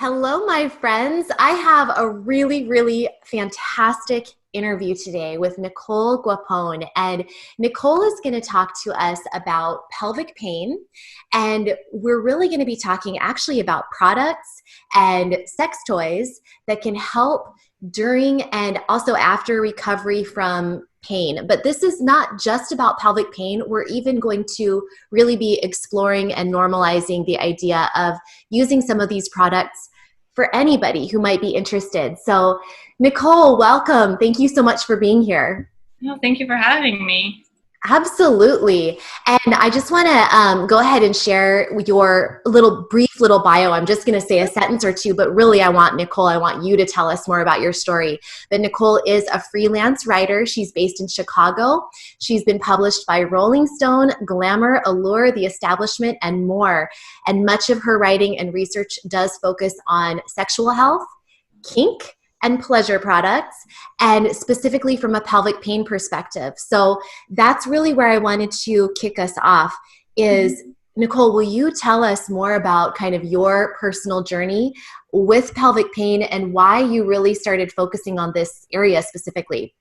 Hello, my friends. I have a really fantastic interview today with Nicole Guappone. And Nicole is going to talk to us about pelvic pain. And we're really going to be talking actually about products and sex toys that can help during and also after recovery from pain. But this is not just about pelvic pain. We're even going to really be exploring and normalizing the idea of using some of these products for anybody who might be interested. So Nicole, welcome. Thank you so much for being here. No, thank you for having me. Absolutely. And I just want to go ahead and share your brief little bio. I'm just going to say a sentence or two, but really I want you to tell us more about your story. But Nicole is a freelance writer. She's based in Chicago. She's been published by Rolling Stone, Glamour, Allure, The Establishment, and more. And much of her writing and research does focus on sexual health, kink, and pleasure products, and specifically from a pelvic pain perspective. So that's really where I wanted to kick us off is, Nicole, will you tell us more about kind of your personal journey with pelvic pain and why you really started focusing on this area specifically?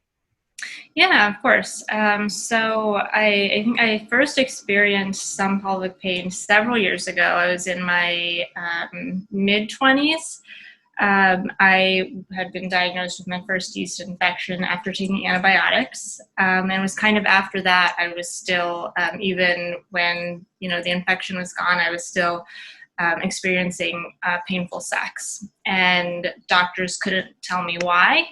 Yeah, of course. So I think I first experienced some pelvic pain several years ago. I was in my mid-20s. I had been diagnosed with my first yeast infection after taking antibiotics. And it was kind of after that, I was still, even when, the infection was gone, I was still experiencing painful sex. And doctors couldn't tell me why.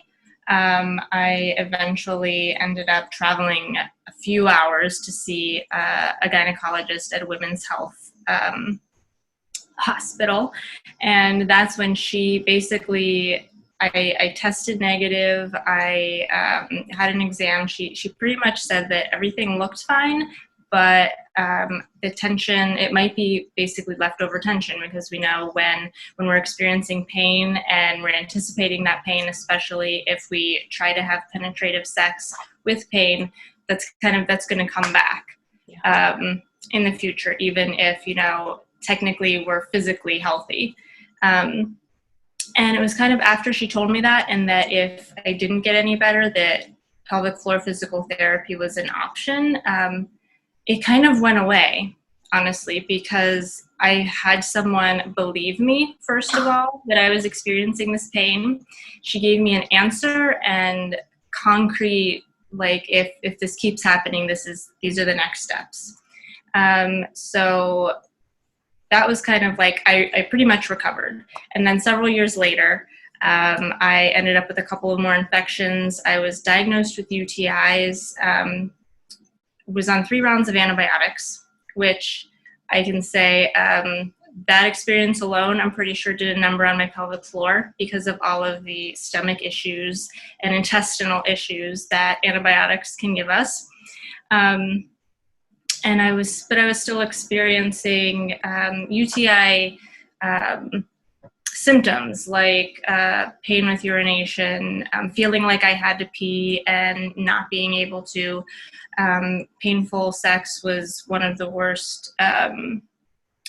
I eventually ended up traveling a few hours to see a gynecologist at a women's health hospital, and that's when she basically I tested negative. I had an exam. She pretty much said that everything looked fine, but the tension, it might be basically leftover tension, because we know when we're experiencing pain and we're anticipating that pain, especially if we try to have penetrative sex with pain, that's going to come back in the future, even if technically we're physically healthy. And it was kind of after she told me that, and that if I didn't get any better, that pelvic floor physical therapy was an option. It kind of went away, honestly, because I had someone believe me, first of all, that I was experiencing this pain. She gave me an answer and concrete, like, if this keeps happening, these are the next steps. So that was kind of like, I pretty much recovered. And then several years later, I ended up with a couple of more infections. I was diagnosed with UTIs, was on 3 rounds of antibiotics, which I can say that experience alone, I'm pretty sure did a number on my pelvic floor because of all of the stomach issues and intestinal issues that antibiotics can give us. And I was still experiencing UTI symptoms like pain with urination, feeling like I had to pee and not being able to. Painful sex was one of the worst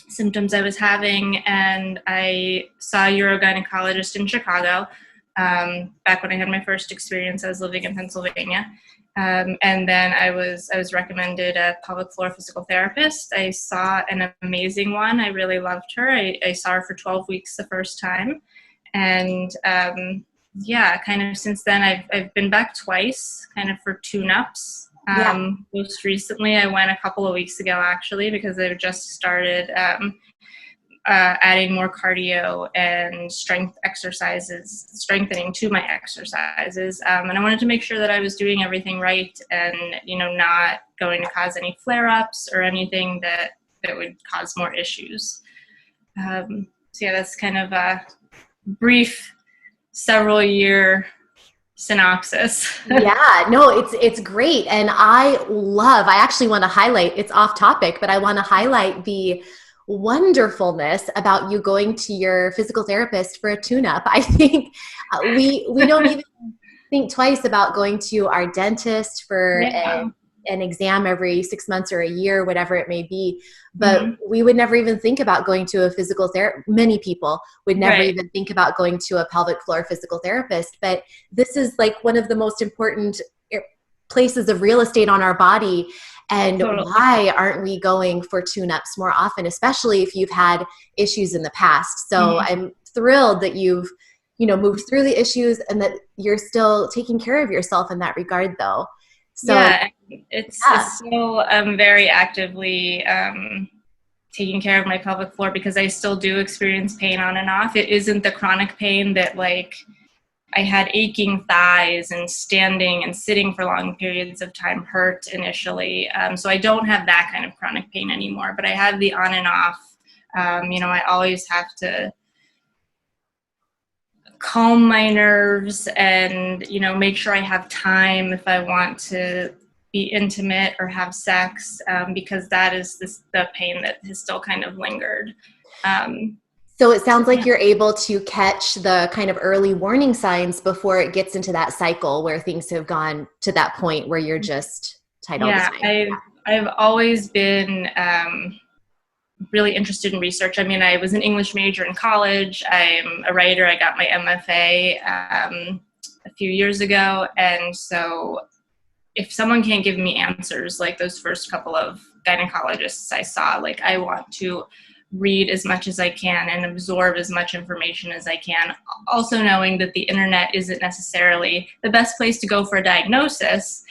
symptoms I was having, and I saw a urogynecologist in Chicago. Back when I had my first experience, I was living in Pennsylvania. And then I was recommended a pelvic floor physical therapist. I saw an amazing one. I really loved her. I saw her for 12 weeks the first time. And kind of since then I've been back twice, kind of for tune-ups. Most recently I went a couple of weeks ago, actually, because I've just started adding more cardio and strengthening to my exercises. And I wanted to make sure that I was doing everything right and, not going to cause any flare-ups or anything that would cause more issues. That's kind of a brief several-year synopsis. Yeah, no, it's great. And I actually want to highlight, it's off topic, but I want to highlight the wonderfulness about you going to your physical therapist for a tune-up. I think we don't even think twice about going to our dentist for an exam every 6 months or a year, whatever it may be. But we would never even think about going to a physical therapist. Many people would never even think about going to a pelvic floor physical therapist. But this is like one of the most important places of real estate on our body. And why aren't we going for tune-ups more often, especially if you've had issues in the past? So I'm thrilled that you've, moved through the issues and that you're still taking care of yourself in that regard, though. So it's still very actively taking care of my pelvic floor, because I still do experience pain on and off. It isn't the chronic pain that like I had aching thighs and standing and sitting for long periods of time hurt initially. So I don't have that kind of chronic pain anymore, but I have the on and off. I always have to calm my nerves and, make sure I have time if I want to be intimate or have sex, because that is the pain that has still kind of lingered. So it sounds like you're able to catch the kind of early warning signs before it gets into that cycle where things have gone to that point where you're just tight all the time. I've always been really interested in research. I mean, I was an English major in college. I'm a writer. I got my MFA a few years ago. And so if someone can't give me answers like those first couple of gynecologists I saw, like I want to read as much as I can and absorb as much information as I can, also knowing that the internet isn't necessarily the best place to go for a diagnosis.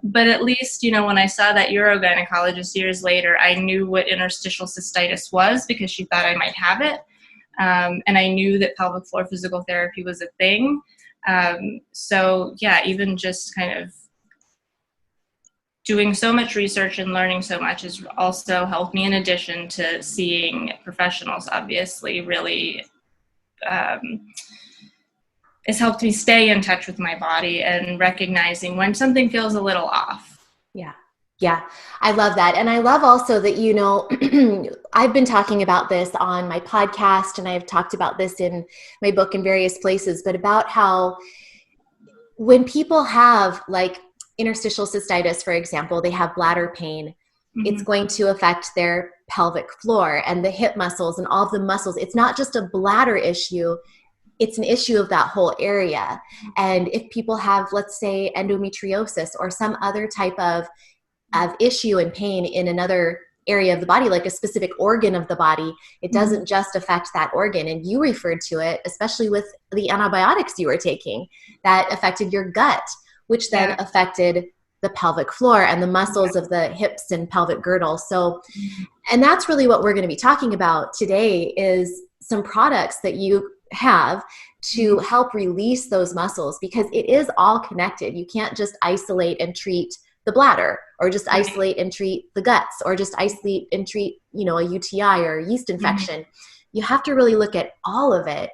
But at least, when I saw that urogynecologist years later, I knew what interstitial cystitis was because she thought I might have it. And I knew that pelvic floor physical therapy was a thing. So even just kind of doing so much research and learning so much has also helped me, in addition to seeing professionals, obviously, really has helped me stay in touch with my body and recognizing when something feels a little off. Yeah. I love that. And I love also that, I've been talking about this on my podcast and I've talked about this in my book in various places, but about how when people have like interstitial cystitis, for example, they have bladder pain, it's going to affect their pelvic floor and the hip muscles and all of the muscles. It's not just a bladder issue. It's an issue of that whole area. And if people have, let's say, endometriosis or some other type of issue and pain in another area of the body, like a specific organ of the body, it doesn't just affect that organ. And you referred to it, especially with the antibiotics you were taking, that affected your gut, which then affected the pelvic floor and the muscles of the hips and pelvic girdle. So, and that's really what we're going to be talking about today, is some products that you have to help release those muscles, because it is all connected. You can't just isolate and treat the bladder, or just isolate and treat the guts, or just isolate and treat, a UTI or a yeast infection. You have to really look at all of it.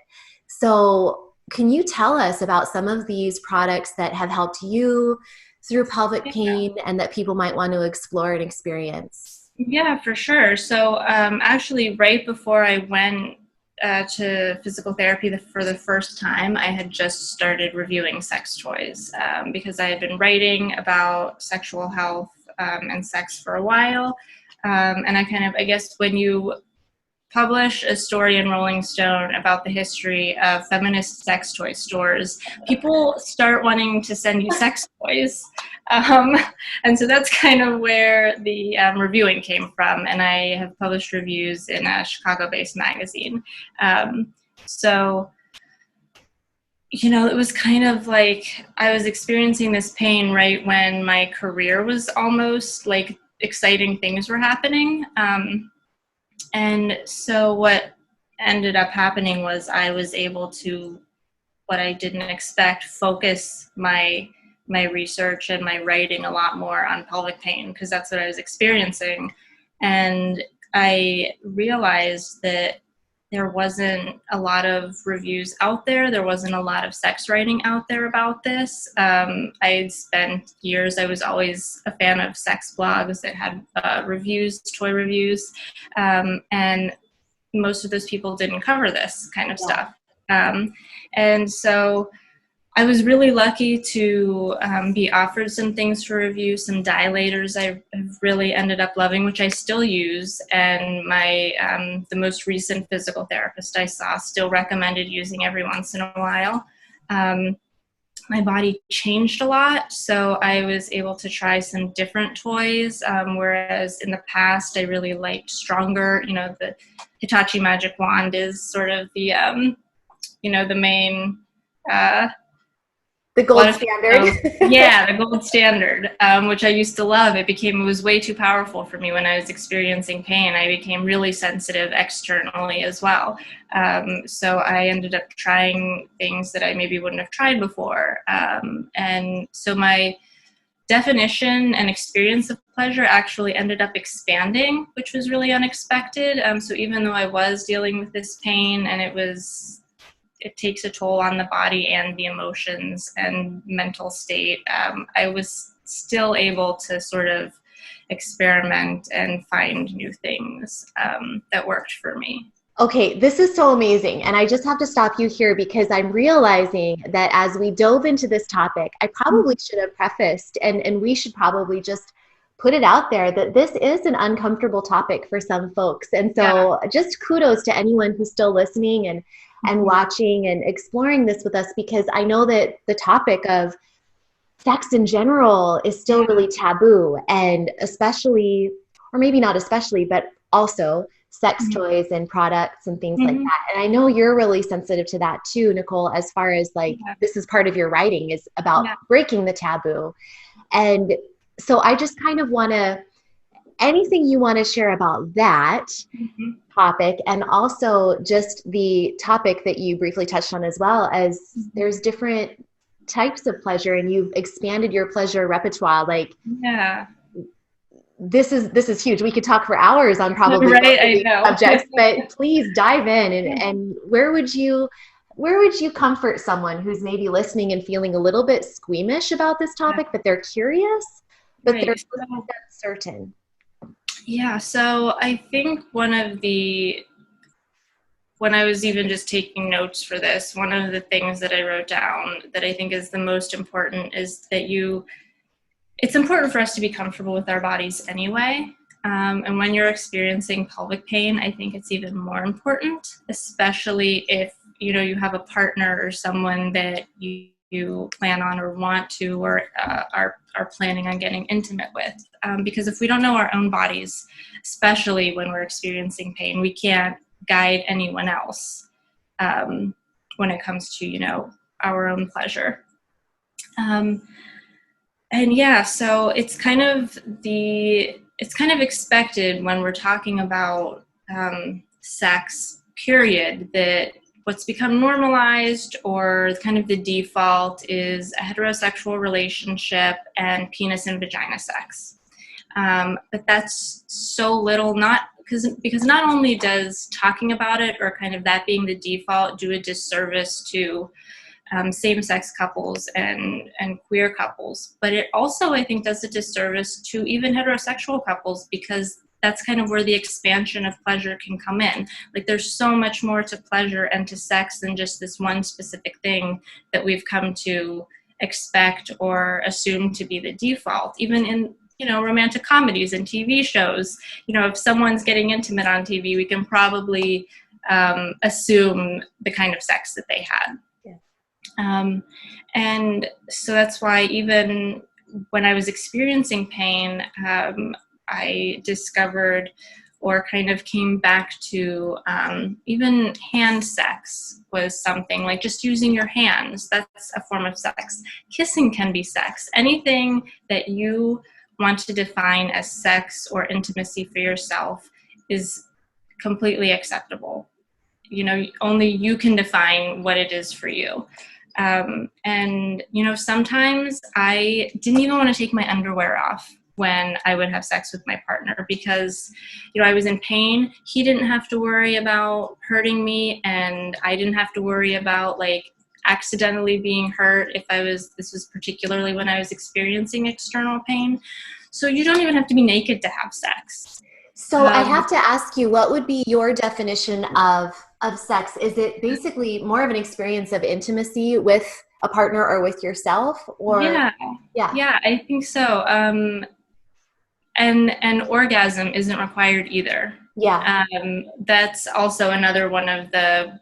So can you tell us about some of these products that have helped you through pelvic pain and that people might want to explore and experience? Yeah, for sure. So actually, right before I went to physical therapy for the first time, I had just started reviewing sex toys because I had been writing about sexual health and sex for a while. And I guess when you publish a story in Rolling Stone about the history of feminist sex toy stores, people start wanting to send you sex toys. And so that's kind of where the reviewing came from. And I have published reviews in a Chicago-based magazine. So, it was kind of like I was experiencing this pain right when my career was almost like exciting things were happening. And so what ended up happening was I was able to, what I didn't expect, focus my research and my writing a lot more on pelvic pain, because that's what I was experiencing. And I realized that there wasn't a lot of reviews out there. There wasn't a lot of sex writing out there about this. I spent years, I was always a fan of sex blogs that had reviews, toy reviews, and most of those people didn't cover this kind of stuff. And so I was really lucky to be offered some things for review, some dilators I have really ended up loving, which I still use. And my the most recent physical therapist I saw still recommended using every once in a while. My body changed a lot, so I was able to try some different toys, whereas in the past I really liked stronger. The Hitachi Magic Wand is sort of the, the main... The gold standard. Yeah, the gold standard, which I used to love. It was way too powerful for me when I was experiencing pain. I became really sensitive externally as well. So I ended up trying things that I maybe wouldn't have tried before. And so my definition and experience of pleasure actually ended up expanding, which was really unexpected. So even though I was dealing with this pain and it takes a toll on the body and the emotions and mental state, I was still able to sort of experiment and find new things that worked for me. Okay, this is so amazing. And I just have to stop you here because I'm realizing that as we dove into this topic, I probably should have prefaced, and we should probably just put it out there that this is an uncomfortable topic for some folks. And so just kudos to anyone who's still listening and watching and exploring this with us, because I know that the topic of sex in general is still really taboo, and especially, or maybe not especially, but also sex toys and products and things like that. And I know you're really sensitive to that too, Nicole, as far as like, this is part of your writing is about breaking the taboo. And so I just kind of want to, anything you want to share about that topic, and also just the topic that you briefly touched on as well, as there's different types of pleasure and you've expanded your pleasure repertoire. Like, this is huge. We could talk for hours on probably I know. subjects, but please dive in and where would you comfort someone who's maybe listening and feeling a little bit squeamish about this topic, but they're curious, but they're not certain? Yeah, so I think when I was even just taking notes for this, one of the things that I wrote down that I think is the most important is that it's important for us to be comfortable with our bodies anyway. And when you're experiencing pelvic pain, I think it's even more important, especially if, you have a partner or someone that you plan on or want to, or are planning on getting intimate with. Because if we don't know our own bodies, especially when we're experiencing pain, we can't guide anyone else when it comes to, our own pleasure. So it's kind of expected when we're talking about sex, period, that what's become normalized or kind of the default is a heterosexual relationship and penis and vagina sex. But that's so little, because not only does talking about it or kind of that being the default do a disservice to same-sex couples and queer couples, but it also, I think, does a disservice to even heterosexual couples, because that's kind of where the expansion of pleasure can come in. Like, there's so much more to pleasure and to sex than just this one specific thing that we've come to expect or assume to be the default. Even in, romantic comedies and TV shows, if someone's getting intimate on TV, we can probably assume the kind of sex that they had. And so that's why even when I was experiencing pain, I discovered or kind of came back to even hand sex was something, like just using your hands. That's a form of sex. Kissing can be sex. Anything that you want to define as sex or intimacy for yourself is completely acceptable. Only you can define what it is for you. And sometimes I didn't even want to take my underwear off when I would have sex with my partner, because, I was in pain. He didn't have to worry about hurting me, and I didn't have to worry about accidentally being hurt this was particularly when I was experiencing external pain. So you don't even have to be naked to have sex. So I have to ask you, what would be your definition of of sex, is it basically more of an experience of intimacy with a partner or with yourself? Or Yeah, I think so. And orgasm isn't required either. Yeah. That's also another one of the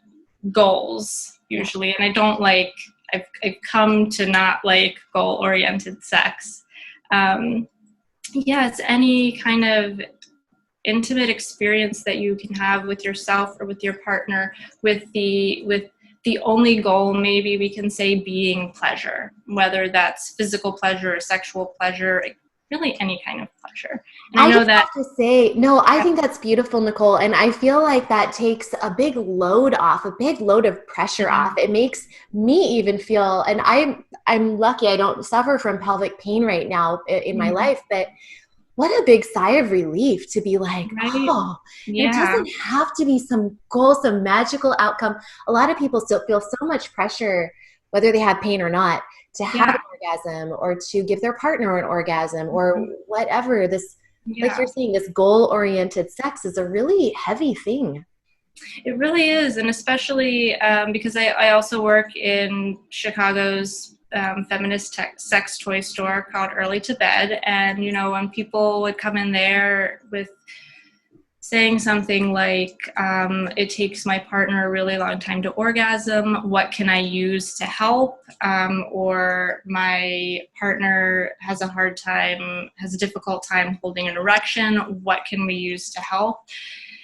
goals usually. And I don't like, I've come to not like goal-oriented sex. It's any kind of intimate experience that you can have with yourself or with your partner, with the only goal, maybe we can say, being pleasure, whether that's physical pleasure or sexual pleasure, really any kind of pleasure. And I know just that have to say, no, I think that's beautiful, Nicole. And I feel like that takes a big load off, a big load of pressure off. It makes me even feel, and I'm lucky I don't suffer from pelvic pain right now in my life, but what a big sigh of relief to be like, oh, it doesn't have to be some goal, some magical outcome. A lot of people still feel so much pressure, whether they have pain or not, to have an orgasm or to give their partner an orgasm or whatever. This, like you're saying, this goal-oriented sex is a really heavy thing. It really is. And especially because I also work in Chicago's feminist sex toy store called Early to Bed. And, you know, when people would come in there with saying something like, it takes my partner a really long time to orgasm, what can I use to help? Or my partner has a difficult time holding an erection, what can we use to help?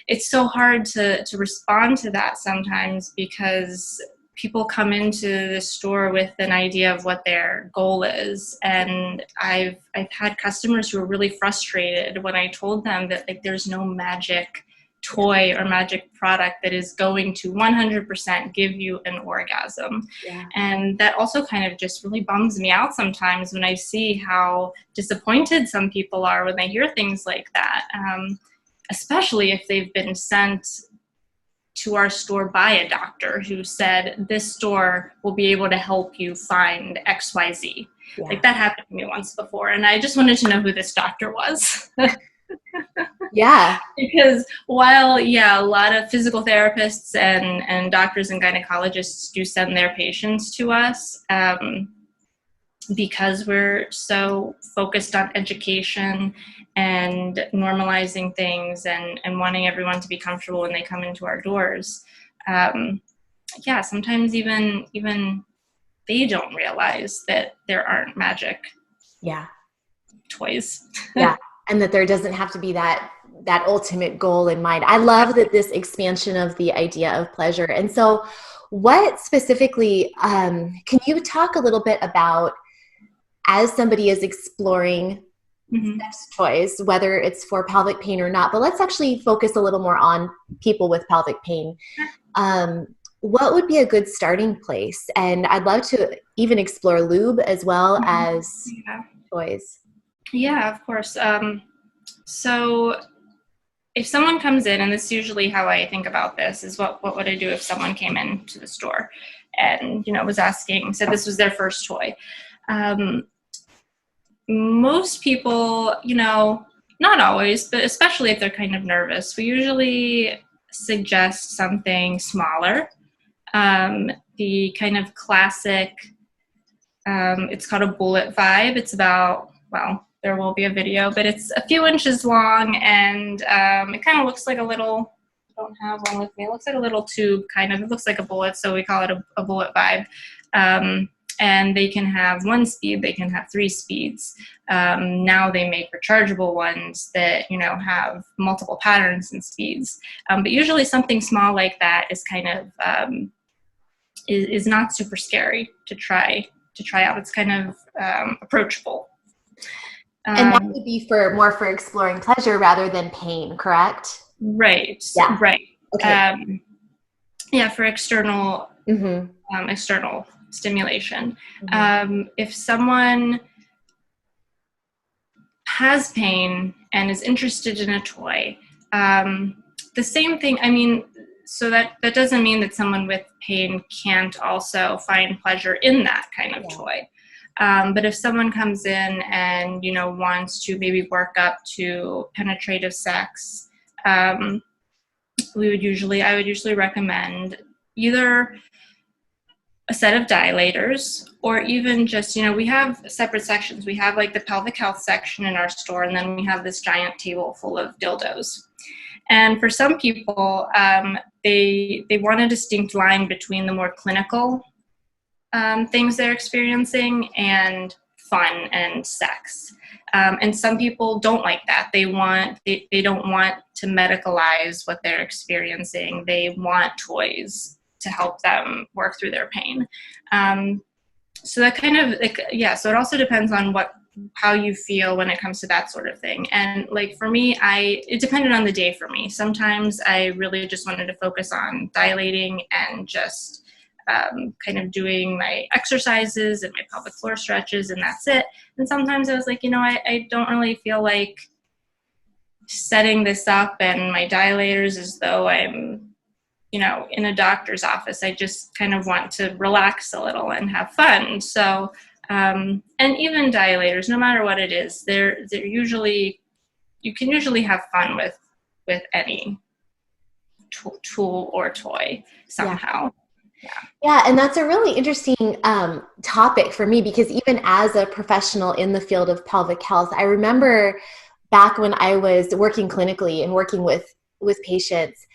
It's so hard to respond to that sometimes because people come into the store with an idea of what their goal is. And I've had customers who are really frustrated when I told them that like there's no magic toy or magic product that is going to 100% give you an orgasm. Yeah. And that also kind of just really bums me out sometimes when I see how disappointed some people are when they hear things like that, especially if they've been sent to our store by a doctor who said, this store will be able to help you find XYZ. Yeah. Like that happened to me once before. And I just wanted to know who this doctor was. Yeah. Because while, a lot of physical therapists and doctors and gynecologists do send their patients to us, because we're so focused on education and normalizing things and wanting everyone to be comfortable when they come into our doors. Sometimes even they don't realize that there aren't magic toys. Yeah, and that there doesn't have to be that ultimate goal in mind. I love that this expansion of the idea of pleasure. And so what specifically, can you talk a little bit about, as somebody is exploring sex toys, whether it's for pelvic pain or not, but let's actually focus a little more on people with pelvic pain. What would be a good starting place? And I'd love to even explore lube as well as toys. Yeah, of course. So if someone comes in, and this is usually how I think about this, is what would I do if someone came into the store and, was asking, said this was their first toy. Most people, not always, but especially if they're kind of nervous, we usually suggest something smaller. The kind of classic, it's called a bullet vibe. It's about, there will be a video, but it's a few inches long, and it kind of looks like a little, I don't have one with me, it looks like a little tube, kind of. It looks like a bullet, so we call it a bullet vibe. And they can have one speed, they can have 3 speeds. Now they make rechargeable ones that, have multiple patterns and speeds. But usually something small like that is kind of, is not super scary to try out. It's kind of approachable. And that would be more for exploring pleasure rather than pain, correct? Right. Yeah. Right. Okay. For external, external stimulation. If someone has pain and is interested in a toy, the same thing, so that doesn't mean that someone with pain can't also find pleasure in that kind of toy. But if someone comes in and, wants to maybe work up to penetrative sex, I would usually recommend either a set of dilators, or even just, we have separate sections. We have like the pelvic health section in our store, and then we have this giant table full of dildos. And for some people, they want a distinct line between the more clinical things they're experiencing and fun and sex. And some people don't like that. They don't want to medicalize what they're experiencing. They want toys to help them work through their pain. So that kind of, so it also depends on how you feel when it comes to that sort of thing. And like for me, it depended on the day for me. Sometimes I really just wanted to focus on dilating and just kind of doing my exercises and my pelvic floor stretches, and that's it. And sometimes I was like, I don't really feel like setting this up and my dilators as though I'm in a doctor's office. I just kind of want to relax a little and have fun. So, and even dilators, no matter what it is, you can usually have fun with any tool or toy somehow. Yeah, and that's a really interesting topic for me, because even as a professional in the field of pelvic health, I remember back when I was working clinically and working with patients,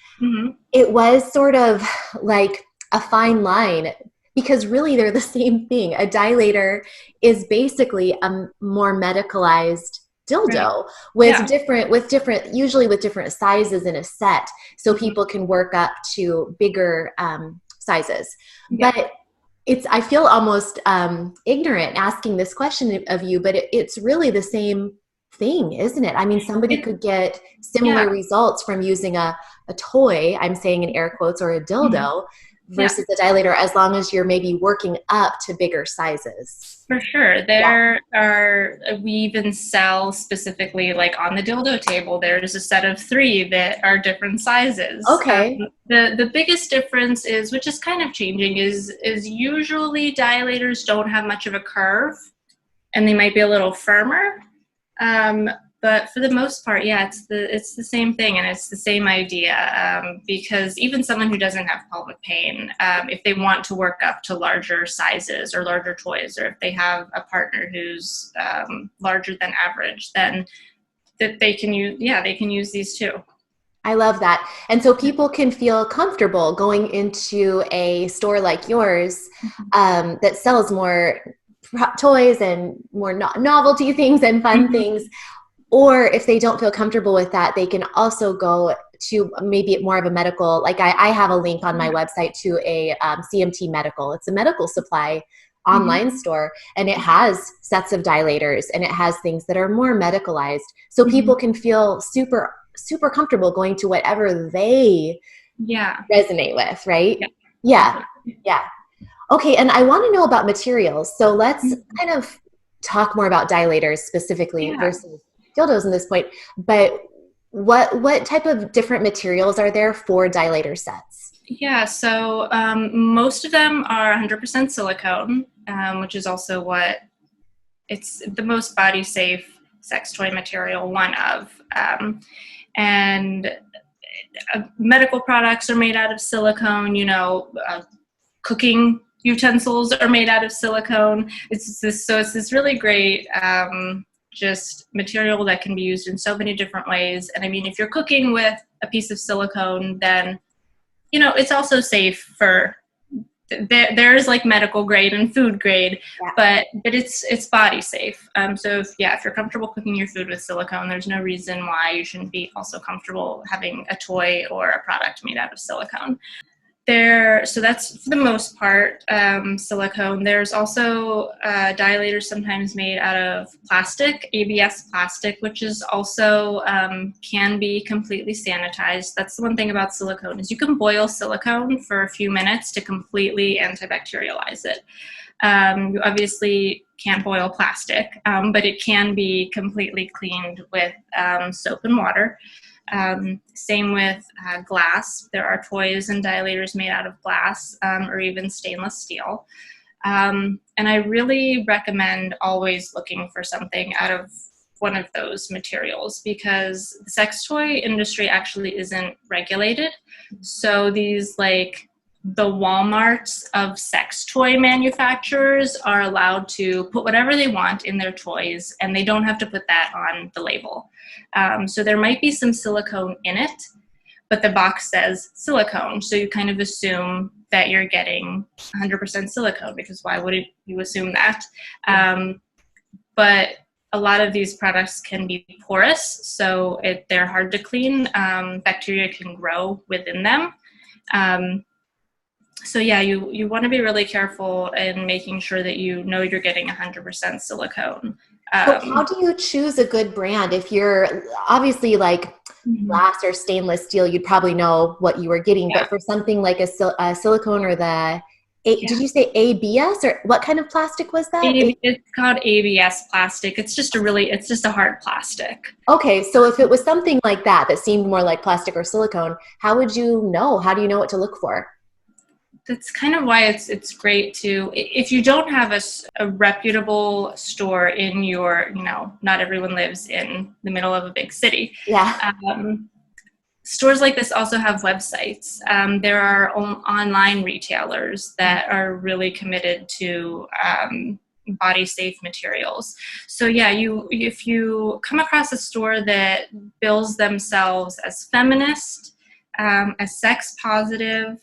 it was sort of like a fine line, because really they're the same thing. A dilator is basically a more medicalized dildo with different, usually with different sizes in a set, so people can work up to bigger sizes. But I feel almost ignorant asking this question of you, but it's really the same thing, isn't it? I mean, somebody could get similar results from using a toy, I'm saying in air quotes, or a dildo versus a dilator, as long as you're maybe working up to bigger sizes. For sure. We even sell specifically, like on the dildo table, there's a set of 3 that are different sizes. Okay. The biggest difference is, which is kind of changing, is usually dilators don't have much of a curve, and they might be a little firmer. But for the most part, it's the same thing, and it's the same idea, because even someone who doesn't have pelvic pain, if they want to work up to larger sizes or larger toys, or if they have a partner who's larger than average, then that they can use these too. I love that. And so people can feel comfortable going into a store like yours that sells more toys and more novelty things and fun things. Or if they don't feel comfortable with that, they can also go to maybe more of a medical, like I have a link on my website to a CMT Medical. It's a medical supply online store, and it has sets of dilators, and it has things that are more medicalized. So people can feel super, super comfortable going to whatever they resonate with, right? Yeah. Okay, and I want to know about materials. So let's kind of talk more about dilators specifically versus dildos in this point. But what type of different materials are there for dilator sets? Yeah, so most of them are 100% silicone, which is also it's the most body safe sex toy material, one of. And medical products are made out of silicone, cooking utensils are made out of silicone. It's this really great just material that can be used in so many different ways. And I mean, if you're cooking with a piece of silicone, then it's also safe for there's like medical grade and food grade, but it's body safe. So if you're comfortable cooking your food with silicone, there's no reason why you shouldn't be also comfortable having a toy or a product made out of silicone. So that's for the most part silicone. There's also dilators sometimes made out of plastic, ABS plastic, which is also can be completely sanitized. That's the one thing about silicone, is you can boil silicone for a few minutes to completely antibacterialize it. You obviously can't boil plastic, but it can be completely cleaned with soap and water. Same with glass. There are toys and dilators made out of glass or even stainless steel. And I really recommend always looking for something out of one of those materials, because the sex toy industry actually isn't regulated. So these, like, the Walmarts of sex toy manufacturers are allowed to put whatever they want in their toys, and they don't have to put that on the label. So there might be some silicone in it, but the box says silicone. So you kind of assume that you're getting 100% silicone, because why would you assume that? But a lot of these products can be porous, so they're hard to clean. Bacteria can grow within them. So yeah, you want to be really careful in making sure that you know you're getting 100% silicone. So how do you choose a good brand? If you're obviously like glass or stainless steel, you'd probably know what you were getting. Yeah. But for something like a silicone or did you say ABS, or what kind of plastic was that? It's called ABS plastic. It's just a hard plastic. Okay, so if it was something like that seemed more like plastic or silicone, how would you know? How do you know what to look for? That's kind of why it's great to, if you don't have a reputable store in your, not everyone lives in the middle of a big city. Yeah. Stores like this also have websites. There are online retailers that are really committed to body safe materials. So yeah, if you come across a store that bills themselves as feminist, as sex positive,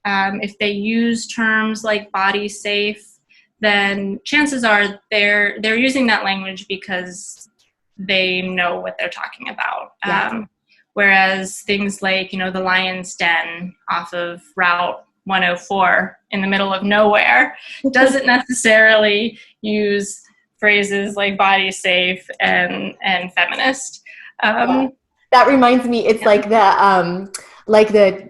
if they use terms like body safe, then chances are they're using that language because they know what they're talking about. Yeah. Whereas things like, the Lion's Den off of Route 104 in the middle of nowhere doesn't necessarily use phrases like body safe and feminist. That reminds me, it's like the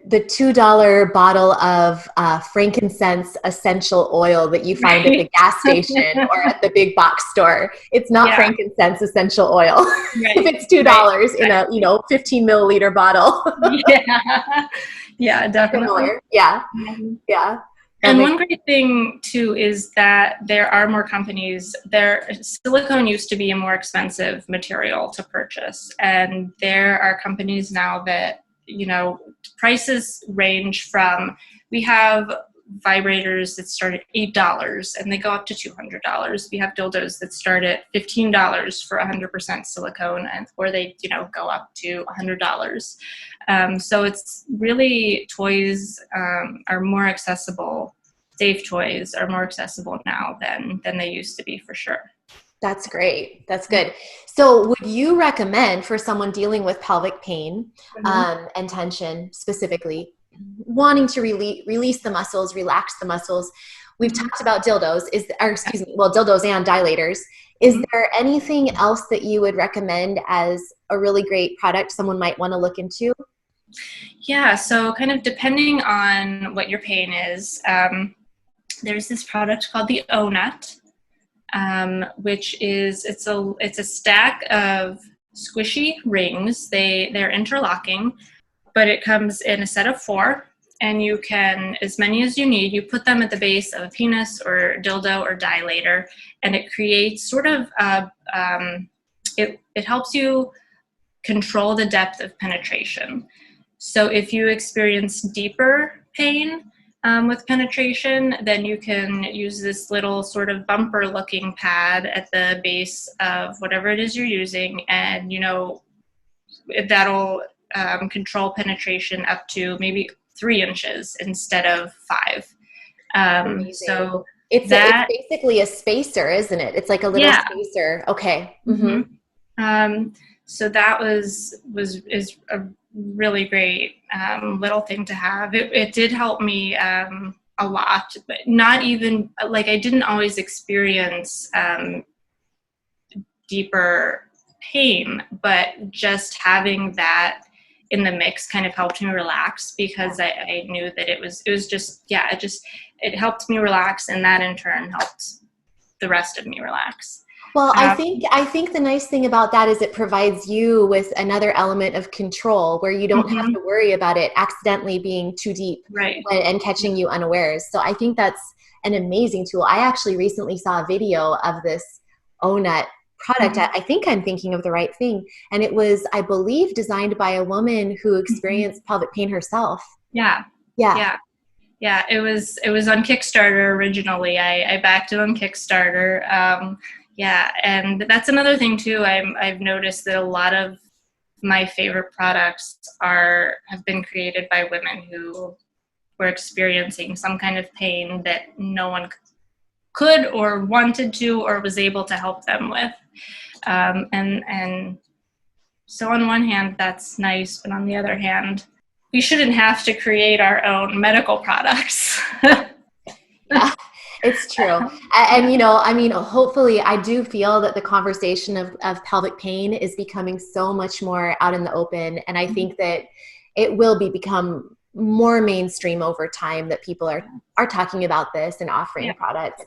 $2 bottle of frankincense essential oil that you find at the gas station or at the big box store. It's not frankincense essential oil. Right. If it's $2 in a 15 milliliter bottle. Yeah, definitely. Similar. Yeah. Yeah. And one great thing too is that there are more companies. Silicone used to be a more expensive material to purchase, and there are companies now that prices range from, we have vibrators that start at $8 and they go up to $200. We have dildos that start at $15 for 100% silicone, or they go up to $100. So it's really, toys are more accessible. Safe toys are more accessible now than they used to be, for sure. That's great. That's good. So would you recommend, for someone dealing with pelvic pain and tension specifically, wanting to release the muscles, relax the muscles? We've talked about dildos, dildos and dilators. Is there anything else that you would recommend as a really great product someone might want to look into? Yeah, so kind of depending on what your pain is, there's this product called the O-Nut. Which is, it's a stack of squishy rings. They're interlocking, but it comes in a set of 4, and you can, as many as you need, you put them at the base of a penis or dildo or dilator, and it creates sort of it helps you control the depth of penetration. So if you experience deeper pain with penetration, then you can use this little sort of bumper looking pad at the base of whatever it is you're using, and that'll control penetration up to maybe 3 inches instead of 5. So it's basically a spacer, isn't it? It's like a little spacer. Okay. Mm-hmm. So that is a really great little thing to have. It did help me a lot, but not even, like, I didn't always experience deeper pain, but just having that in the mix kind of helped me relax, because I knew that it helped me relax, and that in turn helped the rest of me relax. Well, I think the nice thing about that is it provides you with another element of control, where you don't have to worry about it accidentally being too deep, right, and catching you unawares. So I think that's an amazing tool. I actually recently saw a video of this O-Nut product. I think I'm thinking of the right thing. And it was, I believe, designed by a woman who experienced pelvic pain herself. Yeah. Yeah. Yeah. Yeah. It was on Kickstarter originally. I backed it on Kickstarter. Yeah. And that's another thing too. I've noticed that a lot of my favorite products have been created by women who were experiencing some kind of pain that no one could or wanted to or was able to help them with. And so on one hand, that's nice, but on the other hand, we shouldn't have to create our own medical products. Yeah, it's true. And, you know, I mean, hopefully I do feel that the conversation of pelvic pain is becoming so much more out in the open. And I think that it will become more mainstream over time, that people are talking about this and offering products.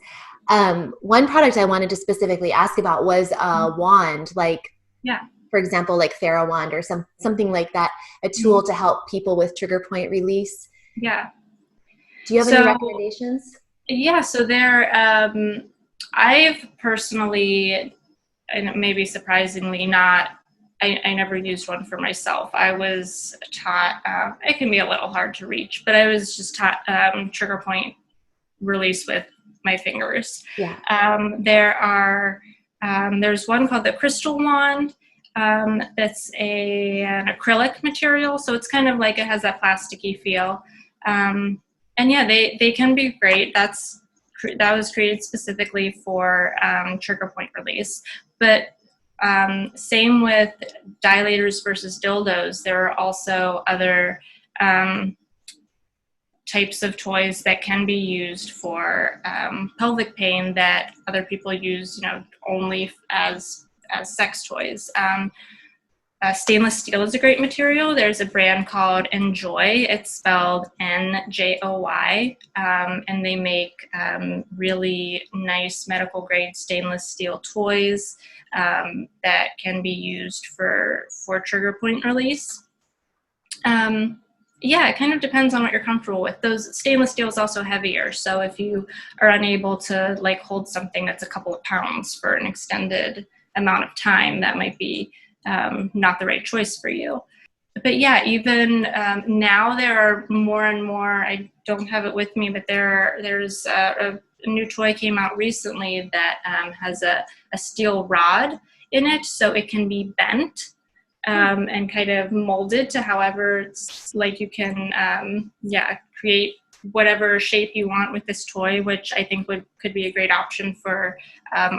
One product I wanted to specifically ask about was a wand, like, for example, like TheraWand or something like that, a tool to help people with trigger point release. Yeah. Do you have any recommendations? Yeah, so I've personally, and maybe surprisingly not, I never used one for myself. I was taught, it can be a little hard to reach, but I was just taught trigger point release with my fingers. Yeah. There's one called the Crystal Wand. That's an acrylic material, so it's kind of like it has that plasticky feel. And yeah, they can be great. That was created specifically for trigger point release. But same with dilators versus dildos. There are also other types of toys that can be used for pelvic pain that other people use, you know, only as sex toys. Stainless steel is a great material. There's a brand called Enjoy. It's spelled NJOY, and they make really nice medical grade stainless steel toys that can be used for trigger point release. Yeah, it kind of depends on what you're comfortable with. Those stainless steel is also heavier, so if you are unable to like hold something that's a couple of pounds for an extended amount of time, that might be not the right choice for you. But yeah, even now there are more and more, I don't have it with me, but there's a new toy came out recently that has a steel rod in it, so it can be bent and kind of molded to however it's like you can create whatever shape you want with this toy, which I think could be a great option for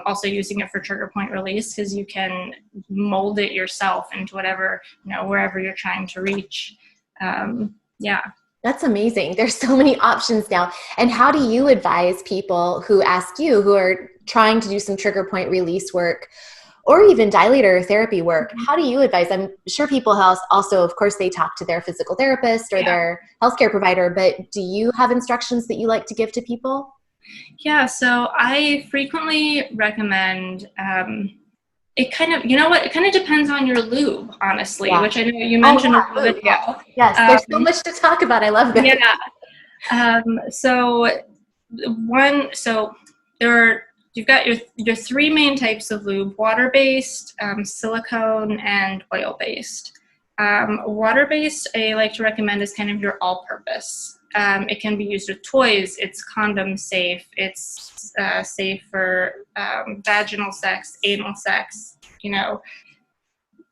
also using it for trigger point release, because you can mold it yourself into whatever, you know, wherever you're trying to reach. Yeah. That's amazing. There's so many options now. And how do you advise people who ask you, who are trying to do some trigger point release work or even dilator therapy work? How do you advise? I'm sure people also, of course, they talk to their physical therapist or their healthcare provider, but do you have instructions that you like to give to people? Yeah, so I frequently recommend, it kind of, you know what, it kind of depends on your lube, honestly, which I know you mentioned a little bit ago. Yes, there's so much to talk about. I love that. Yeah. You've got your three main types of lube: water-based, silicone, and oil-based. Water-based, I like to recommend, is kind of your all-purpose. It can be used with toys. It's condom safe. It's safe for vaginal sex, anal sex. You know,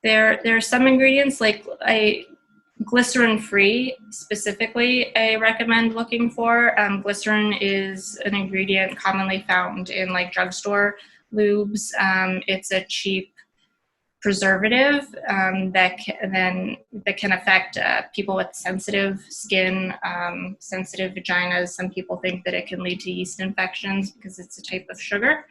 there are some ingredients like glycerin-free specifically I recommend looking for. Glycerin is an ingredient commonly found in like drugstore lubes. It's a cheap preservative that can affect people with sensitive skin, sensitive vaginas. Some people think that it can lead to yeast infections because it's a type of sugar.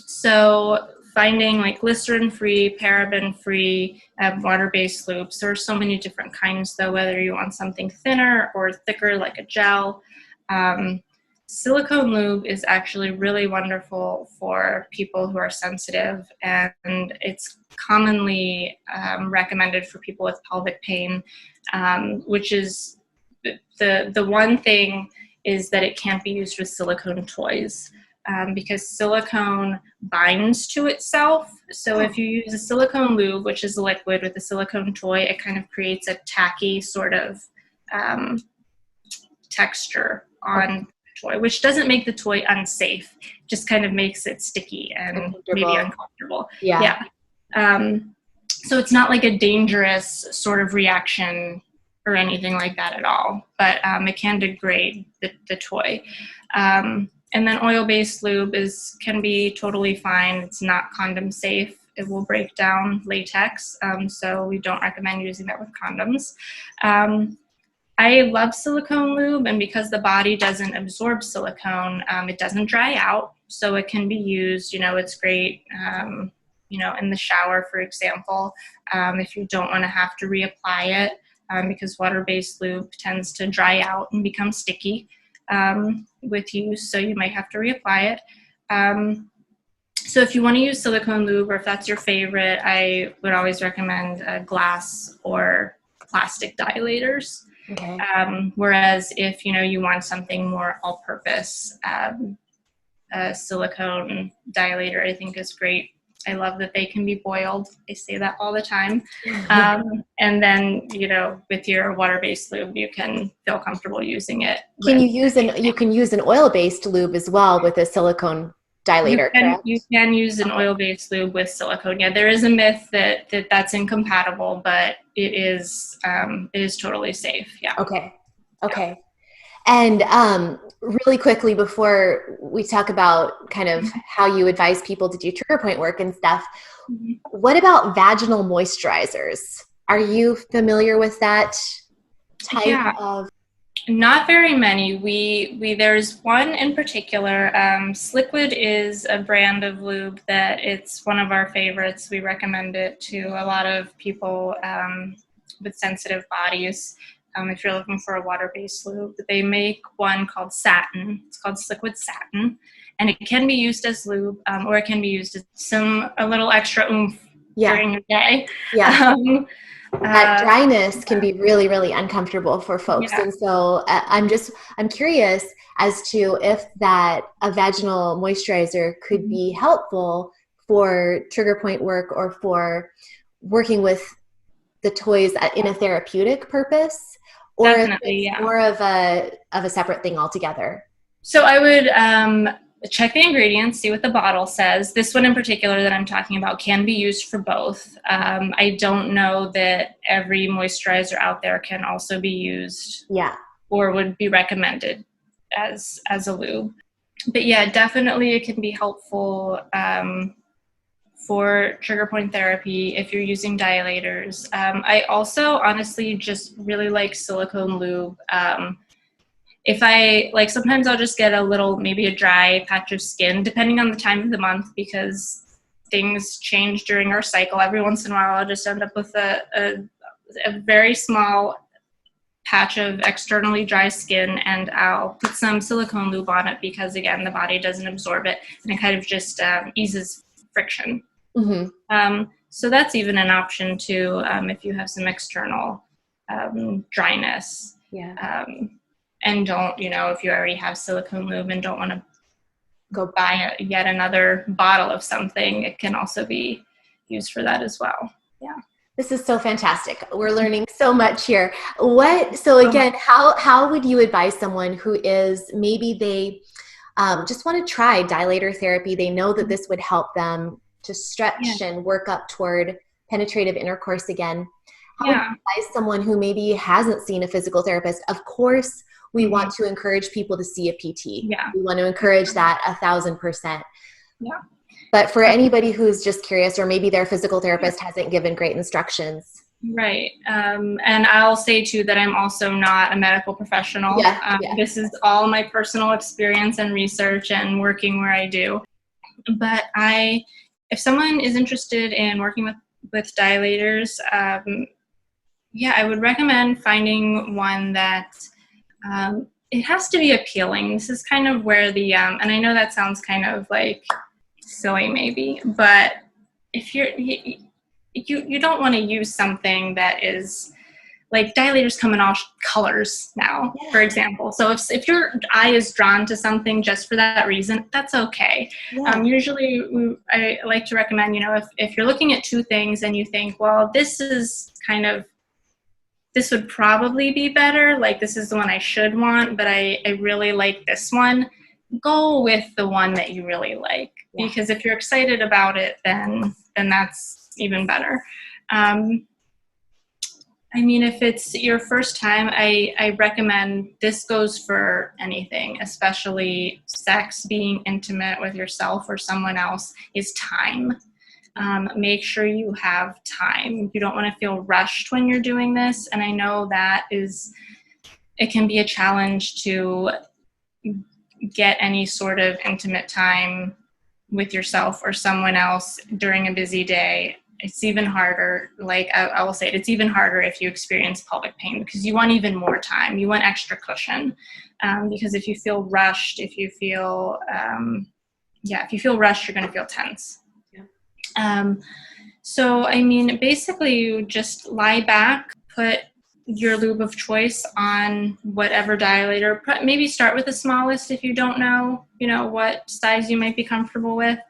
So finding like glycerin-free, paraben-free, water-based lubes. There are so many different kinds though, whether you want something thinner or thicker like a gel. Silicone lube is actually really wonderful for people who are sensitive, and it's commonly recommended for people with pelvic pain, which is the one thing is that it can't be used with silicone toys. because silicone binds to itself. So if you use a silicone lube, which is a liquid with a silicone toy, it kind of creates a tacky sort of texture on the toy, which doesn't make the toy unsafe, just kind of makes it sticky and maybe uncomfortable. Yeah. So it's not like a dangerous sort of reaction or anything like that at all, but it can degrade the toy. And then oil-based lube can be totally fine. It's not condom safe. It will break down latex, so we don't recommend using that with condoms. I love silicone lube, and because the body doesn't absorb silicone, it doesn't dry out, so it can be used. It's great, in the shower, for example, if you don't want to have to reapply it, because water-based lube tends to dry out and become sticky with use, so you might have to reapply it. So if you want to use silicone lube, or if that's your favorite, I would always recommend glass or plastic dilators. Okay. Whereas if you want something more all-purpose, a silicone dilator I think is great. I love that they can be boiled. I say that all the time. And then, with your water-based lube, you can feel comfortable using it. You can use an oil-based lube as well with a silicone dilator. You can use an oil-based lube with silicone. Yeah, there is a myth that's incompatible, but it is totally safe. Yeah. Okay. Yeah. And really quickly, before we talk about kind of how you advise people to do trigger point work and stuff, what about vaginal moisturizers? Are you familiar with that type of? Not very many. There's one in particular. Sliquid is a brand of lube that it's one of our favorites. We recommend it to a lot of people with sensitive bodies. If you're looking for a water-based lube, they make one called Satin. It's called Sliquid Satin, and it can be used as lube, or it can be used as a little extra oomph during your day. Yeah. That dryness can be really, really uncomfortable for folks. Yeah. And so I'm curious as to if a vaginal moisturizer could be helpful for trigger point work or for working with the toys in a therapeutic purpose, or Definitely, if it's more of a separate thing altogether. So I would check the ingredients, see what the bottle says. This one in particular that I'm talking about can be used for both. I don't know that every moisturizer out there can also be used or would be recommended as a lube. But yeah, definitely it can be helpful for trigger point therapy if you're using dilators. I also honestly just really like silicone lube. Sometimes I'll just get maybe a dry patch of skin, depending on the time of the month, because things change during our cycle. Every once in a while, I'll just end up with a very small patch of externally dry skin, and I'll put some silicone lube on it because, again, the body doesn't absorb it, and it kind of just eases friction. Mm-hmm. So that's even an option too, if you have some external dryness. Yeah. And don't, if you already have silicone lube and don't want to go buy yet another bottle of something, it can also be used for that as well. Yeah. This is so fantastic. We're learning so much here. So again, how would you advise someone who is, maybe they just want to try dilator therapy? They know that this would help them to stretch and work up toward penetrative intercourse again. How would you advise someone who maybe hasn't seen a physical therapist? Of course, we want to encourage people to see a PT. Yeah. We want to encourage that 1,000%. Yeah. But for anybody who's just curious, or maybe their physical therapist hasn't given great instructions. Right. And I'll say too that I'm also not a medical professional. This is all my personal experience and research and working where I do. But if someone is interested in working with dilators, I would recommend finding one that it has to be appealing. This is kind of where and I know that sounds kind of like silly maybe, but if you don't want to use something that is like dilators come in all colors now, for example. So if your eye is drawn to something just for that reason, that's okay. Usually I like to recommend, if you're looking at two things and you think, well, this would probably be better, like this is the one I should want, but I really like this one, go with the one that you really like. Because if you're excited about it, then that's even better. If it's your first time, I recommend, this goes for anything, especially sex, being intimate with yourself or someone else, is time. Make sure you have time. You don't want to feel rushed when you're doing this. And I know it can be a challenge to get any sort of intimate time with yourself or someone else during a busy day. It's even harder, like I will say it's even harder if you experience pelvic pain, because you want even more time. You want extra cushion. Because if you feel rushed, if you feel rushed, you're going to feel tense. Basically you just lie back, put your lube of choice on whatever dilator. Maybe start with the smallest if you don't know, what size you might be comfortable with.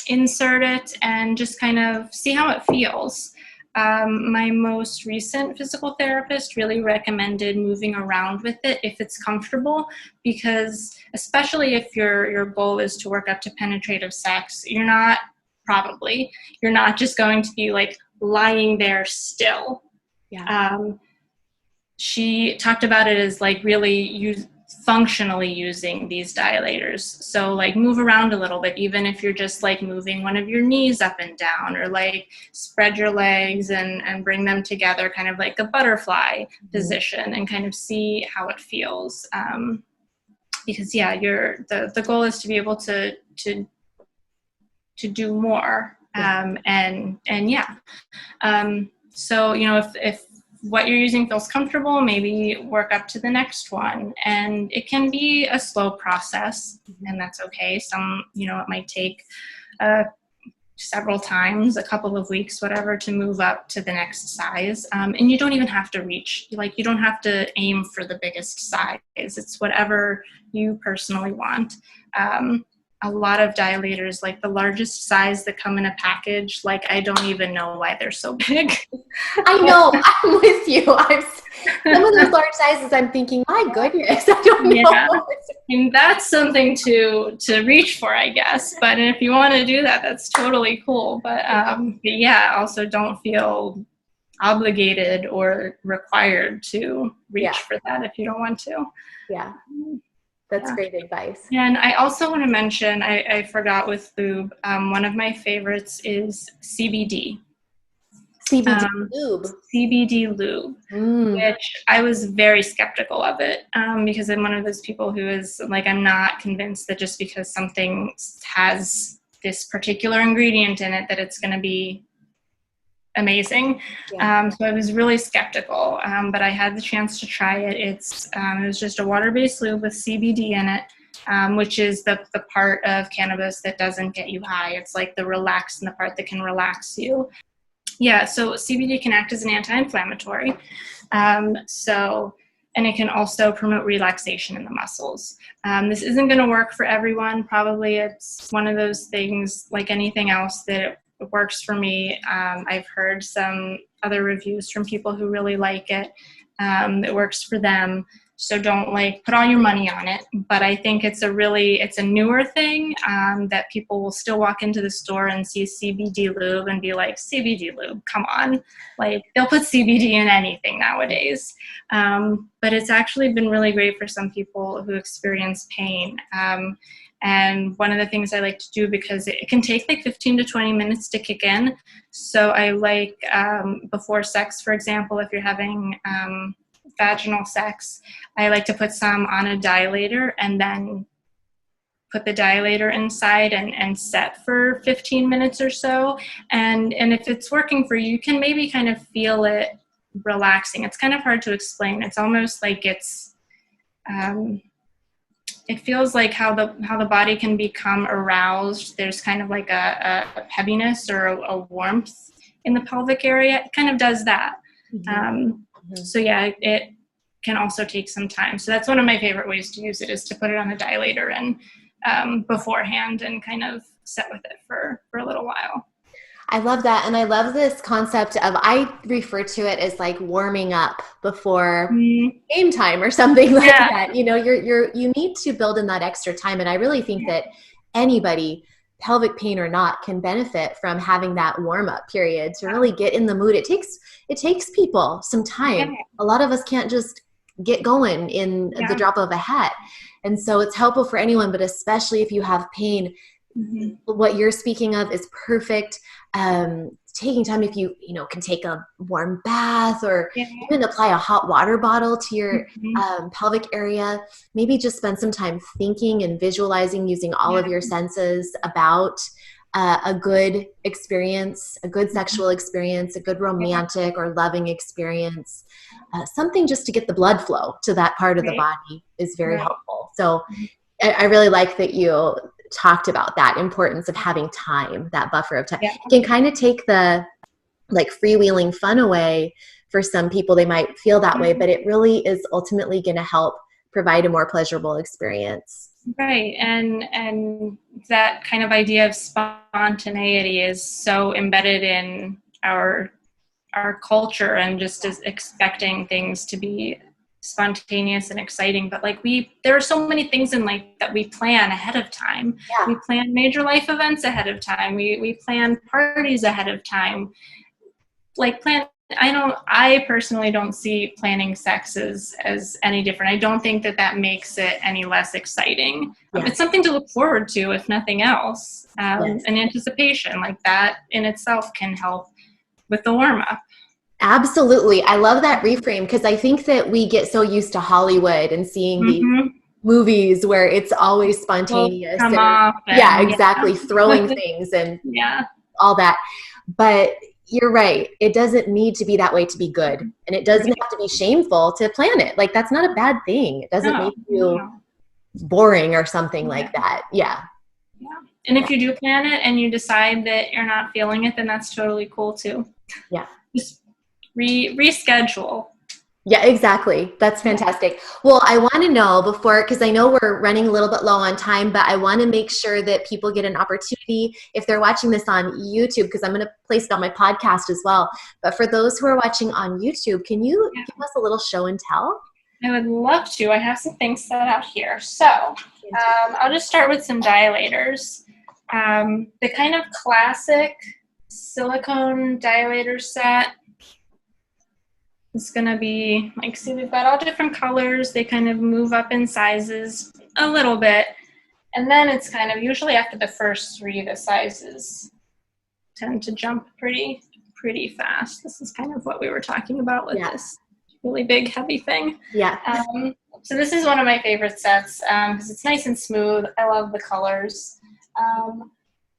Insert it and just kind of see how it feels. My most recent physical therapist really recommended moving around with it if it's comfortable, because especially if your goal is to work up to penetrative sex, you're not just going to be like lying there still. She talked about it as like really functionally using these dilators. So like move around a little bit, even if you're just like moving one of your knees up and down, or like spread your legs and bring them together, kind of like a butterfly position, and kind of see how it feels. Because the goal is to be able to do more. So, if what you're using feels comfortable, maybe work up to the next one. And it can be a slow process, and that's okay. Some, it might take several times, a couple of weeks, whatever, to move up to the next size. And you don't even have to you don't have to aim for the biggest size. It's whatever you personally want. A lot of dilators, like the largest size that come in a package, like I don't even know why they're so big. I know, I'm with you. Some of those large sizes, I'm thinking, my goodness, I don't know. Yeah. And that's something to reach for, I guess. But if you want to do that, that's totally cool. But also don't feel obligated or required to reach for that if you don't want to. Yeah. That's great advice. And I also want to mention, I forgot with lube, one of my favorites is CBD. CBD lube. CBD lube, which I was very skeptical of it, because I'm one of those people who is like, I'm not convinced that just because something has this particular ingredient in it that it's going to be amazing. So I was really skeptical, but I had the chance to try it. It was just a water-based lube with CBD in it, which is the part of cannabis that doesn't get you high. It's like the relaxin, the part that can relax you. So CBD can act as an anti-inflammatory. And it can also promote relaxation in the muscles. This isn't going to work for everyone. Probably it's one of those things like anything else that it works for me. I've heard some other reviews from people who really like it. It works for them. So don't put all your money on it. But I think it's a newer thing, that people will still walk into the store and see CBD lube and be like, CBD lube, come on. They'll put CBD in anything nowadays. But it's actually been really great for some people who experience pain. And one of the things I like to do, because it can take 15 to 20 minutes to kick in. So I before sex, for example, if you're having vaginal sex, I like to put some on a dilator and then put the dilator inside and set for 15 minutes or so. And if it's working for you, you can maybe kind of feel it relaxing. It's kind of hard to explain. It's almost like it feels like how the body can become aroused. There's kind of like a heaviness or a warmth in the pelvic area. It kind of does that. So yeah, it can also take some time. So that's one of my favorite ways to use it, is to put it on the dilator and beforehand and kind of sit with it for a little while. I love that. And I love this concept of, I refer to it as like warming up before game time or something like that. You know, you need to build in that extra time. And I really think that anybody, pelvic pain or not, can benefit from having that warm up period to really get in the mood. It takes people some time. A lot of us can't just get going in the drop of a hat. And so it's helpful for anyone, but especially if you have pain. What you're speaking of is perfect. Taking time, if you can take a warm bath or even apply a hot water bottle to your pelvic area. Maybe just spend some time thinking and visualizing, using all of your senses about a good experience, a good sexual experience, a good romantic or loving experience. Something just to get the blood flow to that part of the body is very helpful. So I really like that you talked about that importance of having time, that buffer of time. It can kind of take the like freewheeling fun away for some people. They might feel that way, but it really is ultimately going to help provide a more pleasurable experience. Right. And that kind of idea of spontaneity is so embedded in our culture, and just as expecting things to be spontaneous and exciting, but like there are so many things in life that we plan ahead of time. We plan major life events ahead of time. We plan parties ahead of time. I personally don't see planning sex as any different. I don't think that makes it any less exciting. It's something to look forward to, if nothing else. And anticipation, like that in itself, can help with the warm-up. Absolutely. I love that reframe, because I think that we get so used to Hollywood and seeing the movies where it's always spontaneous. Exactly. Throwing things and all that. But you're right. It doesn't need to be that way to be good. And it doesn't have to be shameful to plan it. Like, that's not a bad thing. It doesn't make you boring or something like that. And if you do plan it and you decide that you're not feeling it, then that's totally cool too. Just reschedule. Yeah, exactly. That's fantastic. Well, I want to know before, because I know we're running a little bit low on time, but I want to make sure that people get an opportunity if they're watching this on YouTube, because I'm going to place it on my podcast as well. But for those who are watching on YouTube, can you give us a little show and tell? I would love to. I have some things set out here. So I'll just start with some dilators. The kind of classic silicone dilator set is going to be, like, see, we've got all different colors. They kind of move up in sizes a little bit. And then it's kind of, usually after the first three, the sizes tend to jump pretty fast. This is kind of what we were talking about with this really big, heavy thing. So this is one of my favorite sets because it's nice and smooth. I love the colors.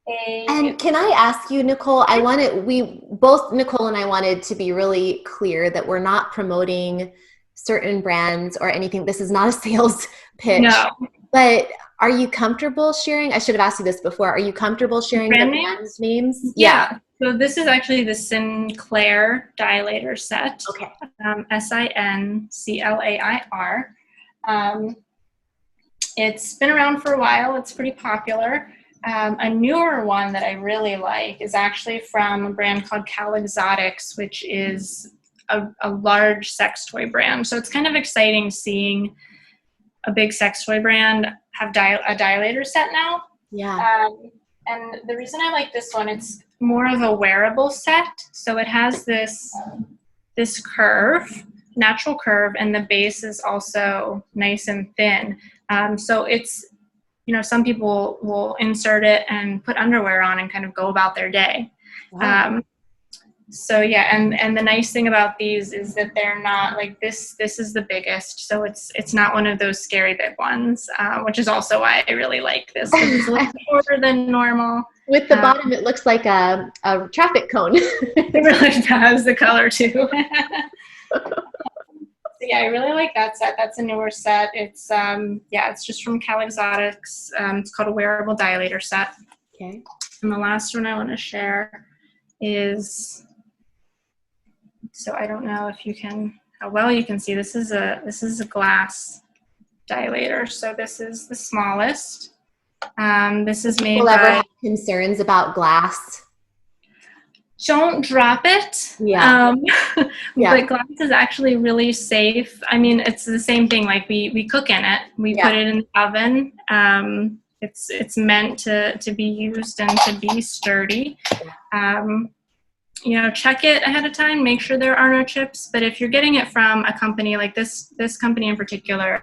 And can I ask you, Nicole, Nicole and I wanted to be really clear that we're not promoting certain brands or anything. This is not a sales pitch. No. But are you comfortable sharing? I should have asked you this before. Are you comfortable sharing the brand names? Yeah. So this is actually the Sinclair Dilator set. Okay. Sinclair. It's been around for a while. It's pretty popular. A newer one that I really like is actually from a brand called Cal Exotics, which is a large sex toy brand. So it's kind of exciting seeing a big sex toy brand have a dilator set now. And the reason I like this one, it's more of a wearable set. So it has this curve, natural curve, and the base is also nice and thin. So it's, some people will insert it and put underwear on and kind of go about their day. Wow. And the nice thing about these is that they're not like this is the biggest. So it's not one of those scary big ones, which is also why I really like this, because it's a little shorter than normal. With the bottom, it looks like a traffic cone. It really does, the color too. I really like that set. That's a newer set. It's it's just from Cal Exotics. It's called a wearable dilator set. Okay. And the last one I want to share is So I don't know if you can, how well you can see. This is a glass dilator. So this is the smallest. This is made People ever by. have concerns about glass? Don't drop it. Yeah. Yeah. But glass is actually really safe. I mean, it's the same thing. Like we cook in it. We put it in the oven. It's meant to be used and to be sturdy. Check it ahead of time. Make sure there are no chips. But if you're getting it from a company like this company in particular,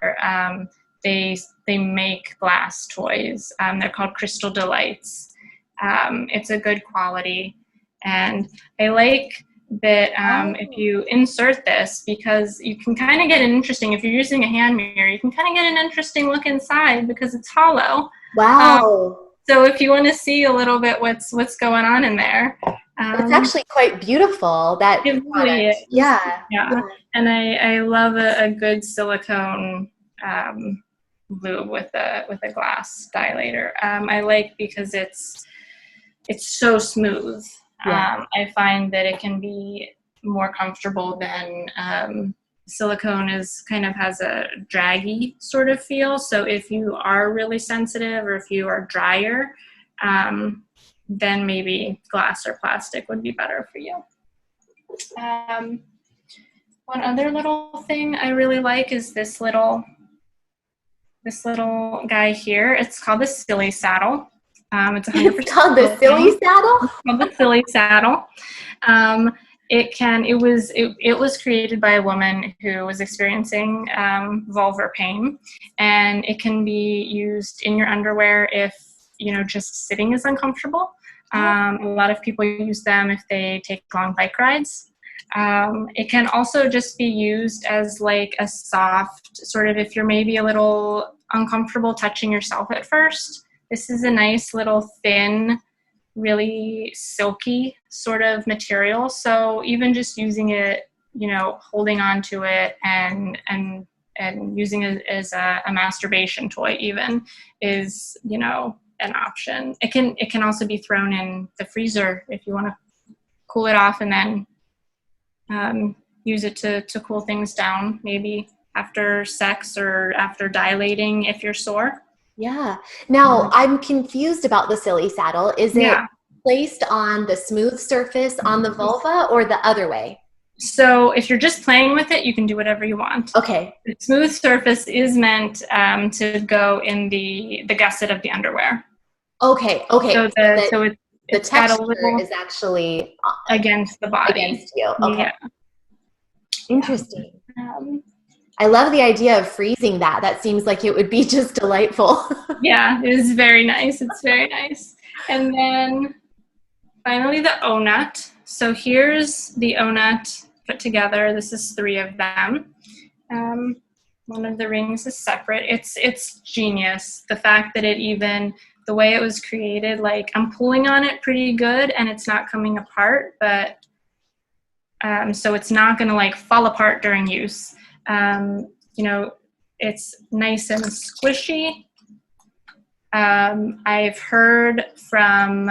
they make glass toys. They're called Crystal Delights. It's a good quality. And I like that if you insert this, because you can kind of get an interesting, if you're using a hand mirror, you can kind of get an interesting look inside because it's hollow. Wow. So if you want to see a little bit what's going on in there. It's actually quite beautiful, that it really is. Yeah. And I love a good silicone lube with a glass dilator. I like because it's so smooth. I find that it can be more comfortable than silicone has a draggy sort of feel. So if you are really sensitive or if you are drier, then maybe glass or plastic would be better for you. One other little thing I really like is this little guy here. It's called the Silly Saddle. It's 100% called the Silly Saddle? It's called the Silly Saddle. It was created by a woman who was experiencing vulvar pain, and it can be used in your underwear if just sitting is uncomfortable. A lot of people use them if they take long bike rides. It can also just be used as like a soft sort of, if you're maybe a little uncomfortable touching yourself at first. This is a nice little thin, really silky sort of material. So even just using it, holding on to it and using it as a masturbation toy even is, an option. It can also be thrown in the freezer if you want to cool it off and then use it to cool things down, maybe after sex or after dilating if you're sore. Yeah. Now, I'm confused about the Silly Saddle. Is it placed on the smooth surface on the vulva or the other way? So if you're just playing with it, you can do whatever you want. Okay. The smooth surface is meant to go in the gusset of the underwear. Okay. So the texture is actually against the body. Against you. Okay. Yeah. Interesting. I love the idea of freezing that. That seems like it would be just delightful. Yeah, it is very nice. It's very nice. And then finally the O-nut. So here's the O-nut put together. This is 3 of them. One of the rings is separate. It's genius. The fact that the way it was created, like I'm pulling on it pretty good and it's not coming apart, but so it's not going to like fall apart during use. It's nice and squishy. I've heard from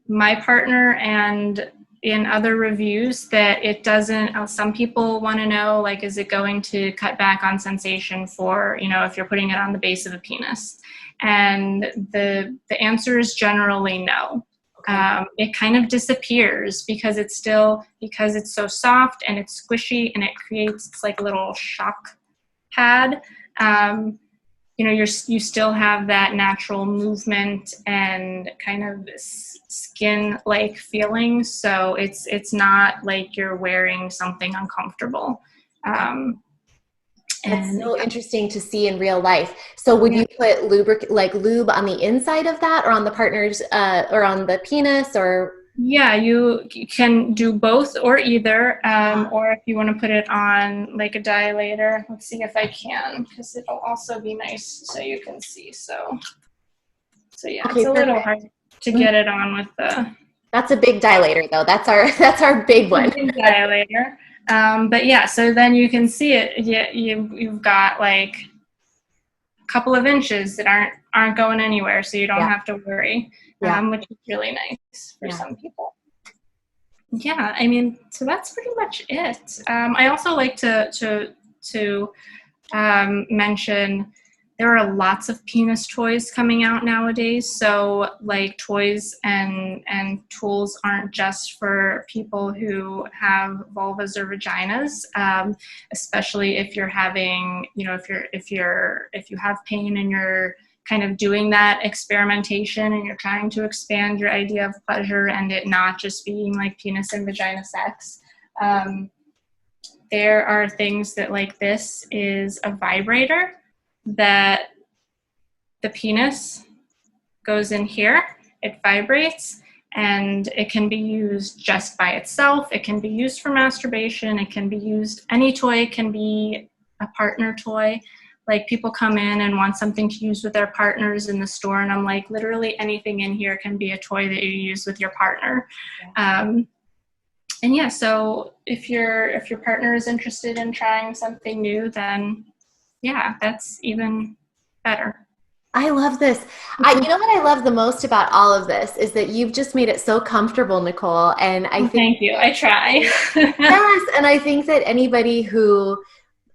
my partner and in other reviews that it doesn't, some people want to know, like, is it going to cut back on sensation for, if you're putting it on the base of a penis? And the answer is generally no. Okay. It kind of disappears because it's so soft and it's squishy and it creates this like little shock pad. You still have that natural movement and kind of skin-like feeling. So it's not like you're wearing something uncomfortable. That's so interesting to see in real life. So would you put lube on the inside of that or on the partner's or on the penis or? Yeah, you can do both or either. Or if you want to put it on like a dilator, let's see if I can, because it'll also be nice so you can see. So yeah, okay, it's a little hard to get it on with the. That's a big dilator though. That's our big one. Big dilator. But yeah, so then you can see it. You've got like a couple of inches that aren't going anywhere, so you don't have to worry, which is really nice for some people. Yeah, I mean, so that's pretty much it. I also like to mention there are lots of penis toys coming out nowadays. So like toys and tools aren't just for people who have vulvas or vaginas, especially if you're having, you know, if you have pain and you're kind of doing that experimentation and you're trying to expand your idea of pleasure and it not just being like penis and vagina sex. There are things that, like, this is a vibrator that the penis goes in here, it vibrates, and it can be used just by itself. It can be used for masturbation. It can be used, any toy can be a partner toy. Like, people come in and want something to use with their partners in the store, and I'm like, literally anything in here can be a toy that you use with your partner. And yeah, so if your partner is interested in trying something new, then yeah, that's even better. I love this. You know what I love the most about all of this is that you've just made it so comfortable, Nicole. And I Well, think, thank you. I try. yes, and I think that anybody who,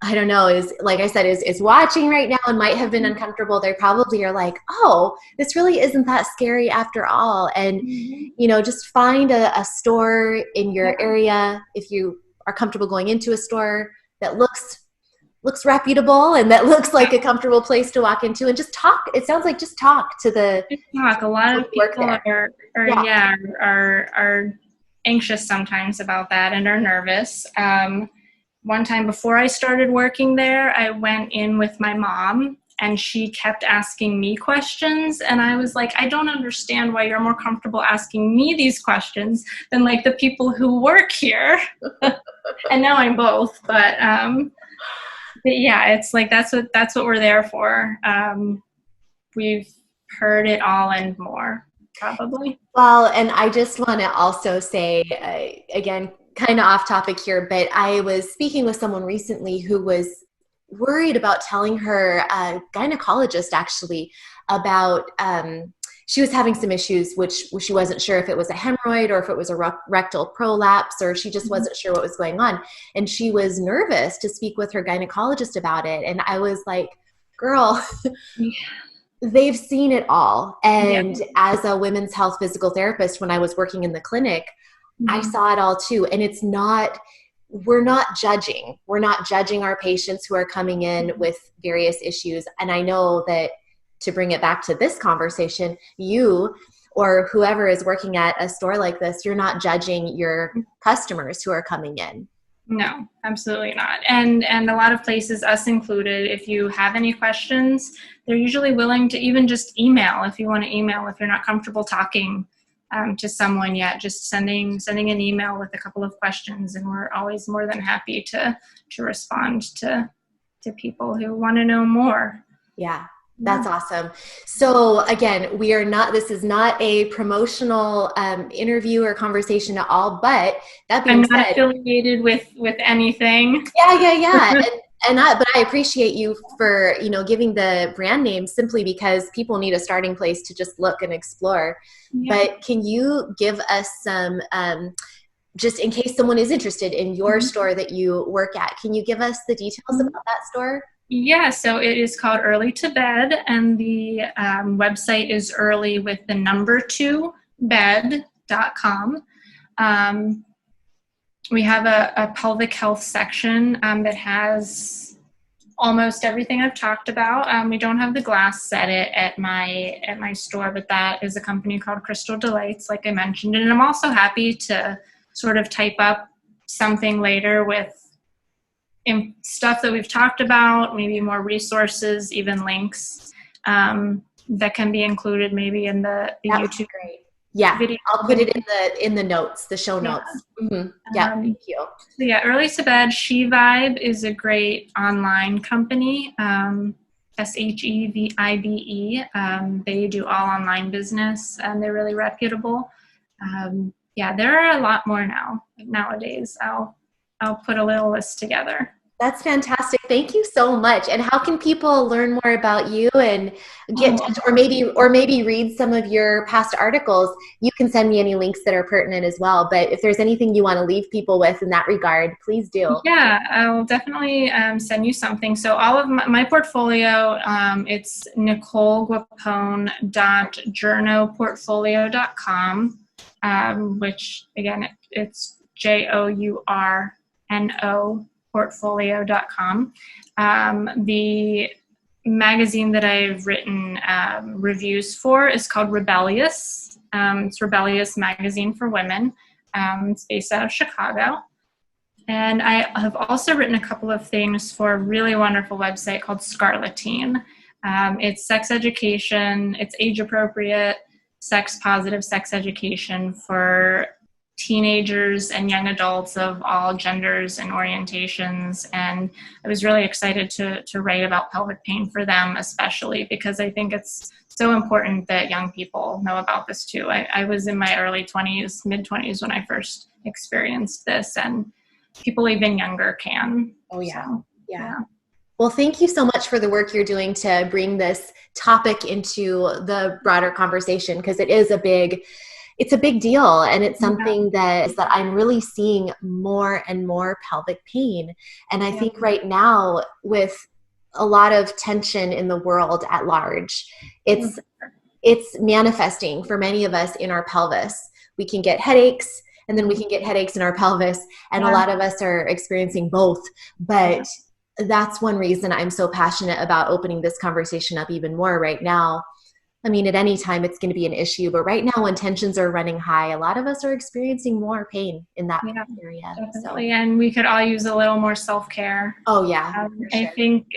I don't know, is, like I said, is watching right now and might have been uncomfortable, they probably are like, oh, this really isn't that scary after all. And, you know, just find a store in your area, if you are comfortable going into a store that looks reputable and that looks like a comfortable place to walk into, and just talk. It sounds like just talk to the Talk. A lot of people yeah. are anxious sometimes about that and are nervous. One time before I started working there, I went in with my mom and she kept asking me questions. And I was like, I don't understand why you're more comfortable asking me these questions than like the people who work here. And now I'm both, but yeah, it's like, that's what we're there for. We've heard it all and more, probably. Well, and I just want to also say, again, kind of off topic here, but I was speaking with someone recently who was worried about telling her gynecologist actually about she was having some issues, which she wasn't sure if it was a hemorrhoid or if it was a rectal prolapse, or she just wasn't sure what was going on. And she was nervous to speak with her gynecologist about it. And I was like, girl, they've seen it all. And as a women's health physical therapist, when I was working in the clinic, I saw it all too. And it's not, we're not judging. We're not judging our patients who are coming in with various issues. And I know that, to bring it back to this conversation, you or whoever is working at a store like this, you're not judging your customers who are coming in. No, absolutely not. And a lot of places, us included, if you have any questions, they're usually willing to even just email. If you want to email, if you're not comfortable talking to someone yet, just sending an email with a couple of questions, and we're always more than happy to respond to people who want to know more. Yeah. That's awesome. So again, this is not a promotional interview or conversation at all, but that being said, I'm not affiliated with anything. Yeah. But I appreciate you for, giving the brand name, simply because people need a starting place to just look and explore. Yeah. But can you give us some, just in case someone is interested in your store that you work at, can you give us the details about that store? Yeah, so it is called Early to Bed, and the website is early with the number 2 bed.com. We have a pelvic health section that has almost everything I've talked about. We don't have the glass set at my store, but that is a company called Crystal Delights, like I mentioned. And I'm also happy to sort of type up something later with stuff that we've talked about, maybe more resources, even links that can be included maybe in the YouTube video. I'll put it in the notes, the show notes. Thank you. So yeah, Early to Bed. She Vibe is a great online company. SHEVIBE. They do all online business, and they're really reputable. There are a lot more nowadays. I'll put a little list together. That's fantastic. Thank you so much. And how can people learn more about you and get in touch, or maybe read some of your past articles? You can send me any links that are pertinent as well. But if there's anything you want to leave people with in that regard, please do. Yeah, I'll definitely send you something. So all of my portfolio, it's nicoleguappone.journoportfolio.com, which again, it's JOURNO portfolio.com. The magazine that I've written reviews for is called Rebellious. It's Rebellious Magazine for Women. It's based out of Chicago. And I have also written a couple of things for a really wonderful website called Scarletine. It's sex education, it's age appropriate, sex positive sex education for teenagers and young adults of all genders and orientations. And I was really excited to write about pelvic pain for them, especially because I think it's so important that young people know about this too. I was in my early 20s, mid 20s when I first experienced this, and people even younger can. Oh, yeah. So, yeah. Well, thank you so much for the work you're doing to bring this topic into the broader conversation, because it's a big deal, and it's something that I'm really seeing more and more pelvic pain. And I think right now, with a lot of tension in the world at large, it's manifesting for many of us in our pelvis. We can get headaches, and then we can get headaches in our pelvis, and a lot of us are experiencing both. But that's one reason I'm so passionate about opening this conversation up even more right now. I mean, at any time it's going to be an issue, but right now when tensions are running high, a lot of us are experiencing more pain in that area. Definitely. So. And we could all use a little more self-care. Oh yeah. Sure. I think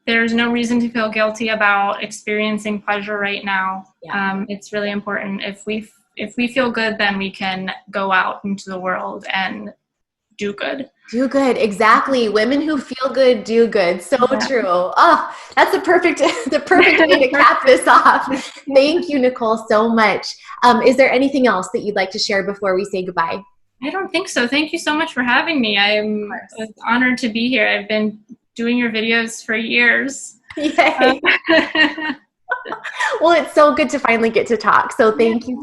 there's no reason to feel guilty about experiencing pleasure right now. Yeah. It's really important. If we feel good, then we can go out into the world and do good. Do good. Exactly. Women who feel good, do good. So true. Oh, that's the perfect way to cap this off. Thank you, Nicole, so much. Is there anything else that you'd like to share before we say goodbye? I don't think so. Thank you so much for having me. I'm honored to be here. I've been doing your videos for years. Yay. Well, it's so good to finally get to talk. So thank you.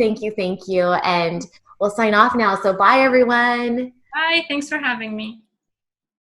And we'll sign off now. So bye, everyone. Bye. Thanks for having me.